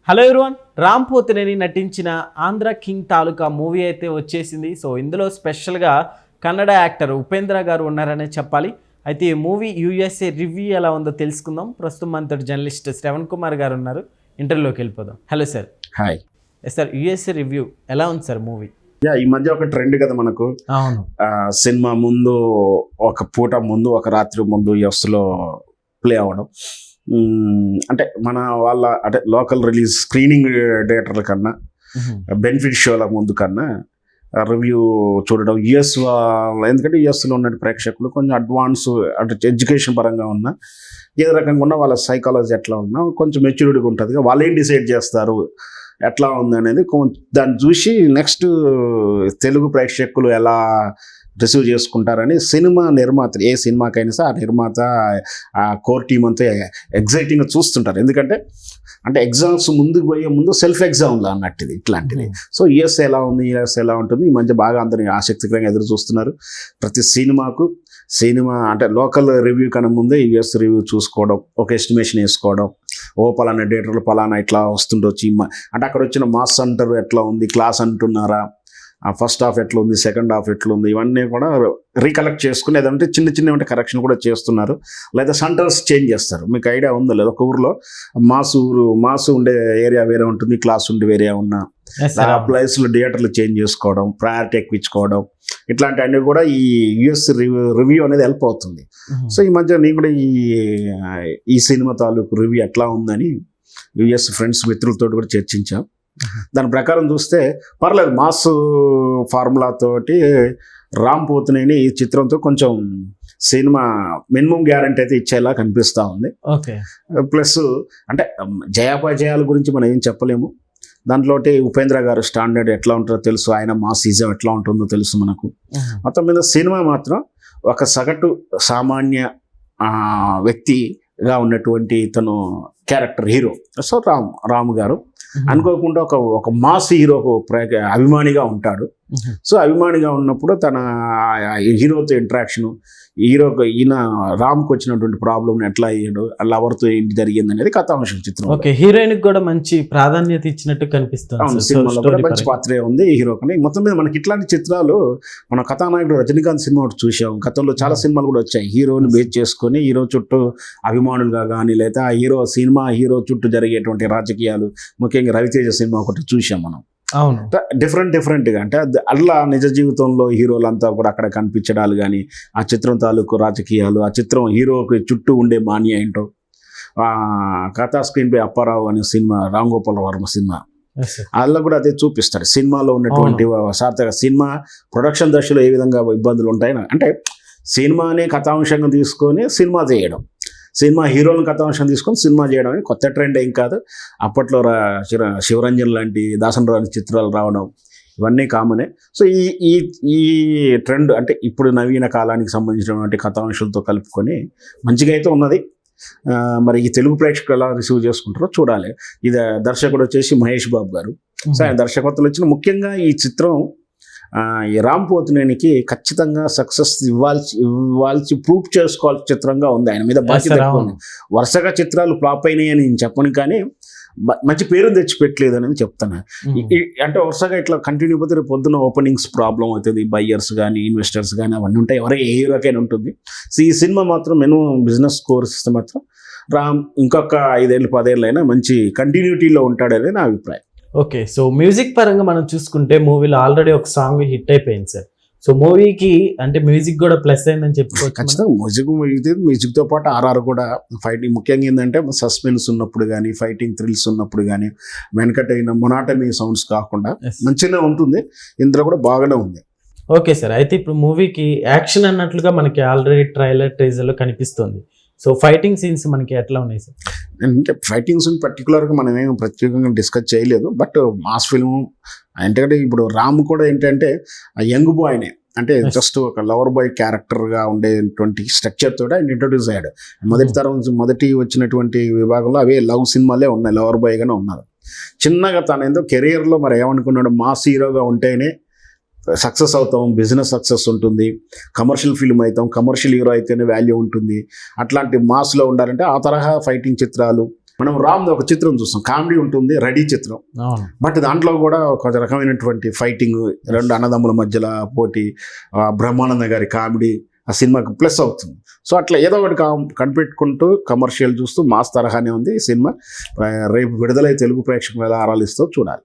Hello everyone, Ram Pothineni నటించిన Andhra king తాలూకా movie అయితే వచ్చేసింది. సో ఇందులో స్పెషల్గా కన్నడ యాక్టర్ ఉపేంద్ర గారు ఉన్నారనే చెప్పాలి. అయితే ఈ మూవీ యూఎస్ఏ రివ్యూ ఎలా ఉందో తెలుసుకుందాం. ప్రస్తుతం మనతో జర్నలిస్ట్ శ్రవణ్ కుమార్ గారు ఉన్నారు. ఇంటర్వ్యూలోకి వెళ్ళిపోదాం. Hello sir. Hi sir, USA review ఎలా ఉంది సార్ మూవీ? ఈ మధ్య ఒక ట్రెండ్ కదా మనకు. అవును, సినిమా ముందు ఒక పూట ముందు ఒక రాత్రి ముందు యూఎస్లో ప్లే అవ్వడం. అంటే మన వాళ్ళ అంటే లోకల్ రిలీజ్ స్క్రీనింగ్ థియేటర్ల కన్నా బెనిఫిట్ షోల ముందు కన్నా రివ్యూ చూడడం యుఎస్ ఎందుకంటే యుఎస్లో ఉన్న ప్రేక్షకులు కొంచెం అడ్వాన్స్ అంటే ఎడ్యుకేషన్ పరంగా ఉన్న ఏదో రకంగా ఉన్న వాళ్ళ సైకాలజీ ఎట్లా ఉన్నా కొంచెం మెచ్యూరిటీగా ఉంటుంది. వాళ్ళు ఏం డిసైడ్ చేస్తారు ఎట్లా ఉంది అనేది దాన్ని చూసి నెక్స్ట్ తెలుగు ప్రేక్షకులు ఎలా రిసీవ్ చేసుకుంటారని సినిమా నిర్మాత ఏ సినిమాకైనా సరే ఆ నిర్మాత ఆ కోర్ టీమ్ అంతా ఎగ్జైటింగ్గా చూస్తుంటారు. ఎందుకంటే అంటే ఎగ్జామ్స్ ముందుకు పోయే ముందు సెల్ఫ్ ఎగ్జామ్లా అన్నట్టుది ఇట్లాంటిది. సో యుఎస్ ఎలా ఉంది, యుఎస్ ఎలా ఉంటుంది, ఈ మధ్య బాగా అందరినీ ఆసక్తికరంగా ఎదురు చూస్తున్నారు. ప్రతి సినిమా అంటే లోకల్ రివ్యూ కన్నా ముందే యుఎస్ రివ్యూ చూసుకోవడం, ఒక ఎస్టిమేషన్ వేసుకోవడం, పలానా థియేటర్లు పలానా ఇట్లా వస్తుండొచ్చు, అంటే అక్కడ వచ్చిన మాస్ అంటారు ఎట్లా ఉంది, క్లాస్ అంటున్నారా, ఫస్ట్ హాఫ్ ఎట్లా ఉంది, సెకండ్ హాఫ్ ఎట్లా ఉంది, ఇవన్నీ కూడా రీకలెక్ట్ చేసుకుని ఏదంటే చిన్న కరెక్షన్ కూడా చేస్తున్నారు. లేదా సెంటర్స్ చేంజ్ చేస్తారు. మీకు ఐడియా ఉందో లేదా, ఒక ఊరిలో మాసు ఉండే ఏరియా వేరే ఉంటుంది, క్లాస్ ఉండే ఏరియా ఉన్న ఆ ప్లేస్లో థియేటర్లు చేంజ్ చేసుకోవడం, ప్రయారిటీ ఎక్కించుకోవడం, ఇట్లాంటివన్నీ కూడా ఈ యుఎస్ రివ్యూ అనేది హెల్ప్ అవుతుంది. సో ఈ మధ్య నేను కూడా ఈ సినిమా తాలూకు రివ్యూ ఎట్లా ఉందని యుఎస్ ఫ్రెండ్స్ మిత్రులతో కూడా చర్చించాం. దాని ప్రకారం చూస్తే పర్లేదు, మాస్ ఫార్ములాతోటి రామ్ పోతినేని ఈ చిత్రంతో కొంచెం సినిమా మినిమం గ్యారంటీ అయితే ఇచ్చేలా కనిపిస్తూ ఉంది. ప్లస్ అంటే జయాపజయాల గురించి మనం ఏం చెప్పలేము. దాంట్లో ఉపేంద్ర గారు స్టాండర్డ్ ఎట్లా ఉంటుందో తెలుసు, ఆయన మాసిజం ఎట్లా ఉంటుందో తెలుసు మనకు. మొత్తం మీద సినిమా మాత్రం ఒక సగటు సామాన్య వ్యక్తిగా ఉన్నటువంటి తను క్యారెక్టర్ హీరో. సో రామ్ గారు అనుకోకుండా ఒక మాస్ హీరో అభిమానిగా ఉంటాడు. సో అభిమానిగా ఉన్నప్పుడు తన హీరోతో ఇంటరాక్షన్, ఈయన రామ్కి వచ్చినటువంటి ప్రాబ్లమ్ ఎట్లా అయ్యాడు, లవర్తో ఏంటి జరిగింది అనేది కథాంశం చిత్రం. ఓకే, హీరోయిన్ కూడా మంచి ప్రాధాన్యత ఇచ్చినట్టు కనిపిస్తుంది. సినిమాలో కూడా మంచి పాత్రే ఉంది హీరోకి. మొత్తం మీద మనకి ఇట్లాంటి చిత్రాలు మన కథానాయకుడు రజనీకాంత్ సినిమా ఒకటి చూసాం. గతంలో చాలా సినిమాలు కూడా వచ్చాయి హీరోని బేస్ చేసుకొని, హీరో చుట్టూ అభిమానులుగా కానీ, లేదా హీరో చుట్టూ జరిగేటువంటి రాజకీయాలు, ముఖ్యంగా రవితేజ సినిమా ఒకటి చూసాం మనం. అవును, డిఫరెంట్గా అంటే అట్లా నిజ జీవితంలో హీరోలంతా కూడా అక్కడ కనిపించడాలు కానీ, ఆ చిత్రం తాలూకు రాజకీయాలు, ఆ చిత్రం హీరోకి చుట్టూ ఉండే మాన్య ఏంటో, కథా స్క్రీన్ పై అప్పారావు అనే సినిమా, రామ్ గోపాల్ వర్మ సినిమా, అందులో కూడా అదే చూపిస్తారు. సినిమాలో ఉన్నటువంటి సార్థక సినిమా ప్రొడక్షన్ దశలో ఏ విధంగా ఇబ్బందులు ఉంటాయని, అంటే సినిమానే కథాంశంగా తీసుకొని సినిమా చేయడం, సినిమా హీరోలను కథాంశం తీసుకొని సినిమా చేయడం అని కొత్త ట్రెండ్ ఏం కాదు. అప్పట్లో శివరంజన్ లాంటి దాసనరావు చిత్రాలు రావడం ఇవన్నీ కామనే. సో ఈ ట్రెండ్ అంటే ఇప్పుడు నవీన కాలానికి సంబంధించినటువంటి కథాంశాలతో కలుపుకొని మంచిగా అయితే ఉన్నది. మరి ఈ తెలుగు ప్రేక్షకులు ఎలా రిసీవ్ చేసుకుంటారో చూడాలి. ఇది దర్శకుడు వచ్చేసి మహేష్ బాబు గారు. సో ఆయన దర్శకత్వంలో వచ్చిన ముఖ్యంగా ఈ చిత్రం ఈ రామ్ పోతినేనికి ఖచ్చితంగా సక్సెస్ ఇవ్వాల్సి ప్రూఫ్ చేసుకోవాల్సిన చిత్రంగా ఉంది. ఆయన మీద బాధ్యత ఎక్కువ ఉంది. వరుసగా చిత్రాలు ఫ్లాప్ అయినాయి అని నేను చెప్పను, కానీ మంచి పేరు తెచ్చిపెట్టలేదు అని చెప్తాను. అంటే వరుసగా ఇట్లా కంటిన్యూ పోతే రేపు పొద్దున్న ఓపెనింగ్స్ ప్రాబ్లం అవుతుంది, బయ్యర్స్ కానీ ఇన్వెస్టర్స్ కానీ అవన్నీ ఉంటాయి, ఎవరే ఏ హీరోకైనా ఉంటుంది. సో ఈ సినిమా మాత్రం మినిమం బిజినెస్ స్కోర్స్ ఇస్తే మాత్రం రామ్ ఇంకొక 5-10 ఏళ్ళు అయినా మంచి కంటిన్యూటీలో ఉంటాడని నా అభిప్రాయం. ఓకే, సో మ్యూజిక్ పరంగా మనం చూసుకుంటే మూవీలో ఆల్రెడీ ఒక సాంగ్ హిట్ అయిపోయింది సార్. సో మూవీకి అంటే మ్యూజిక్ కూడా ప్లస్ అయిందని చెప్పుకోవచ్చు. ఖచ్చితంగా మ్యూజిక్తో పాటు ఆర్ఆర్ కూడా ఫైటింగ్ ముఖ్యంగా ఏంటంటే సస్పెన్స్ ఉన్నప్పుడు కానీ, ఫైటింగ్ థ్రిల్స్ ఉన్నప్పుడు కానీ, వెనకటైన మొనాటమీ సౌండ్స్ కాకుండా మంచిగా ఉంటుంది. ఇందులో కూడా బాగానే ఉంది. ఓకే సార్, అయితే ఇప్పుడు మూవీకి యాక్షన్ అన్నట్లుగా మనకి ఆల్రెడీ ట్రైలర్ ట్రేజర్లో కనిపిస్తుంది. సో ఫైటింగ్ సీన్స్ మనకి ఎట్లా ఉన్నాయి సార్? అంటే ఫైటింగ్స్ పర్టికులర్గా మనం ఏం ప్రత్యేకంగా డిస్కస్ చేయలేదు. బట్ మాస్ ఫిల్మ్ ఎందుకంటే ఇప్పుడు రామ్ కూడా ఏంటంటే యంగ్ బాయ్నే, అంటే జస్ట్ ఒక లవర్ బాయ్ క్యారెక్టర్గా ఉండేటువంటి స్ట్రక్చర్ తోటి ఆయన ఇంట్రొడ్యూస్ అయ్యాడు. మొదటి వచ్చినటువంటి విభాగంలో అవే లవ్ సినిమాలే ఉన్నాయి, లవర్ బాయ్గానే ఉన్నారు. చిన్నగా తన ఏదో కెరియర్లో మరి ఏమనుకున్నాడు, మాస్ హీరోగా ఉంటేనే సక్సెస్ అవుతాం, బిజినెస్ సక్సెస్ ఉంటుంది, కమర్షియల్ ఫిల్మ్ అవుతాం, కమర్షియల్ హీరో అయితేనే వాల్యూ ఉంటుంది, అట్లాంటి మాస్లో ఉండాలంటే ఆ తరహా ఫైటింగ్ చిత్రాలు, మనం రామ్ ఒక చిత్రం చూస్తాం, కామెడీ ఉంటుంది, రెడీ చిత్రం, అవును. బట్ దాంట్లో కూడా ఒక రకమైనటువంటి ఫైటింగ్, రెండు అన్నదమ్ముల మధ్యలో పోటీ, బ్రహ్మానంద గారి కామెడీ ఆ సినిమాకి ప్లస్ అవుతుంది. సో అట్లా ఏదో ఒకటి కనిపెట్టుకుంటూ కమర్షియల్ చూస్తూ మాస్ తరహానే ఉంది ఈ సినిమా. రేపు విడుదలై తెలుగు ప్రేక్షకులు ఎలా ఆరాలిస్తూ చూడాలి.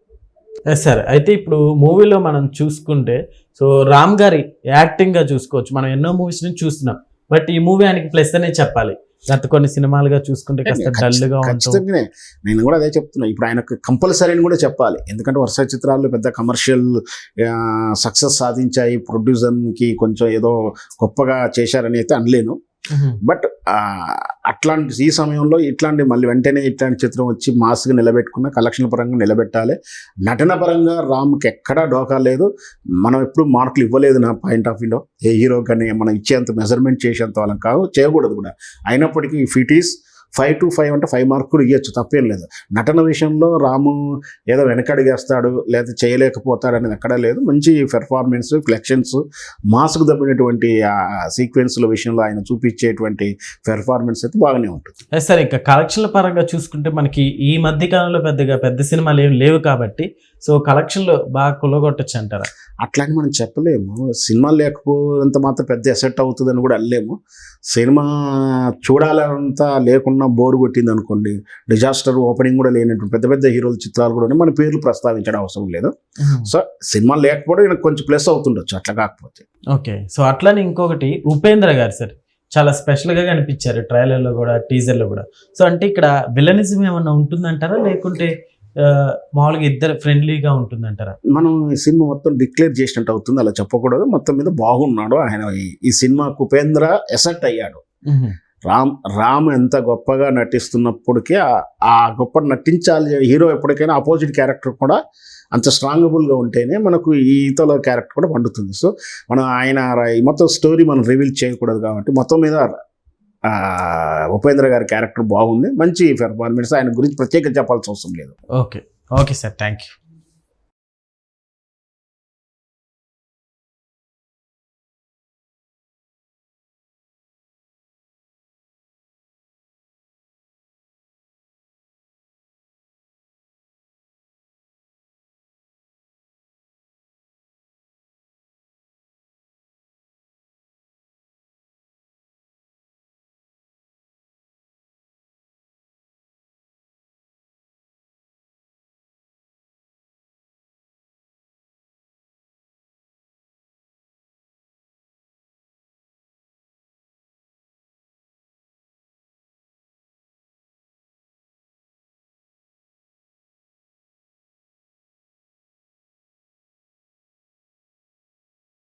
సార్ అయితే ఇప్పుడు మూవీలో మనం చూసుకుంటే సో రామ్ గారి యాక్టింగ్గా చూసుకోవచ్చు, మనం ఎన్నో మూవీస్ నుంచి చూస్తున్నాం, బట్ ఈ మూవీ ఆయనకి ప్లస్ అనే చెప్పాలి. గత కొన్ని సినిమాలుగా చూసుకుంటే కాస్త డల్గా ఉంటుంది. ఖచ్చితంగానే నేను కూడా అదే చెప్తున్నా. ఇప్పుడు ఆయనకు కంపల్సరీ అని కూడా చెప్పాలి, ఎందుకంటే వరుస చిత్రాలు పెద్ద కమర్షియల్ సక్సెస్ సాధించాయి, ప్రొడ్యూసర్కి కొంచెం ఏదో గొప్పగా చేశారని అయితే అనలేను. బట్ అట్లాంటి ఈ సమయంలో ఇట్లాంటి మళ్ళీ వెంటనే ఇట్లాంటి చిత్రం వచ్చి మాస్గా నిలబెట్టుకున్న, కలెక్షన్ పరంగా నిలబెట్టాలి. నటన పరంగా రామ్కి ఎక్కడా డోకా లేదు. మనం ఎప్పుడు మార్కులు ఇవ్వలేదు నా పాయింట్ ఆఫ్ వ్యూలో. ఏ హీరో కానీ మనం ఇచ్చేంత మెజర్మెంట్ చేసేంత వాళ్ళం కాదు, చేయకూడదు కూడా. అయినప్పటికీ ఇఫ్ ఇట్ ఈస్ 5 to 5 అంటే 5 మార్కులు కూడా ఇవ్వచ్చు, తప్పేం లేదు. నటన విషయంలో రాము ఏదో వెనకడిగేస్తాడు లేదా చేయలేకపోతాడు అనేది ఎక్కడా లేదు. మంచి పెర్ఫార్మెన్స్, ఫ్లెక్షన్స్, మాస్కు తప్పినటువంటి ఆ సీక్వెన్స్ల విషయంలో ఆయన చూపించేటువంటి పెర్ఫార్మెన్స్ అయితే బాగానే ఉంటుంది. సరే, ఇంకా కలెక్షన్ల పరంగా చూసుకుంటే మనకి ఈ మధ్య కాలంలో పెద్ద సినిమాలు ఏం లేవు కాబట్టి సో కలెక్షన్లు బాగా కొల్లగొట్టచ్చు అంటారా? అట్లాగే మనం చెప్పలేము. సినిమా లేకపోతే మాత్రం పెద్ద ఎసెట్ అవుతుందని కూడా అనలేము. సినిమా చూడాలంతా లేకుండా బోర్ కొట్టింది అనుకోండి, డిజాస్టర్, ఓపెనింగ్ కూడా లేనటువంటి పెద్ద హీరోల చిత్రాలు కూడా మన పేర్లు ప్రస్తావించడం అవసరం లేదు. సో సినిమా లేకపోవడం ఈయనకు కొంచెం ప్లస్ అవుతుండొచ్చు, అట్లా కాకపోతే. ఓకే, సో అట్లానే ఇంకొకటి ఉపేంద్ర గారు సార్ చాలా స్పెషల్గా కనిపించారు ట్రైలర్లో కూడా, టీజర్లో కూడా. సో అంటే ఇక్కడ విలనిజం ఏమన్నా ఉంటుందంటారా, లేకుంటే మామూలుగా ఇద్దరు ఫ్రెండ్లీగా ఉంటుందంటారా? మనం ఈ సినిమా మొత్తం డిక్లేర్ చేసినట్టు అవుతుంది, అలా చెప్పకూడదు. మొత్తం మీద బాగున్నాడు ఆయన. ఈ సినిమాకు ఉపేంద్ర ఎసెట్ అయ్యాడు. రామ్ ఎంత గొప్పగా నటిస్తున్నప్పటికీ ఆ గొప్ప నటించాలి హీరో ఎప్పటికైనా ఆపోజిట్ క్యారెక్టర్ కూడా అంత స్ట్రాంగబుల్గా ఉంటేనే మనకు ఈతలో క్యారెక్టర్ కూడా పండుతుంది. సో మనం ఆయన మొత్తం స్టోరీ మనం రివీల్ చేయకూడదు కాబట్టి మొత్తం మీద ఉపేంద్ర గారి క్యారెక్టర్ బాగుంది, మంచి పెర్ఫార్మెన్స్. ఆయన గురించి ప్రత్యేకంగా చెప్పాల్సిన అవసరం లేదు. Okay sir, thank you.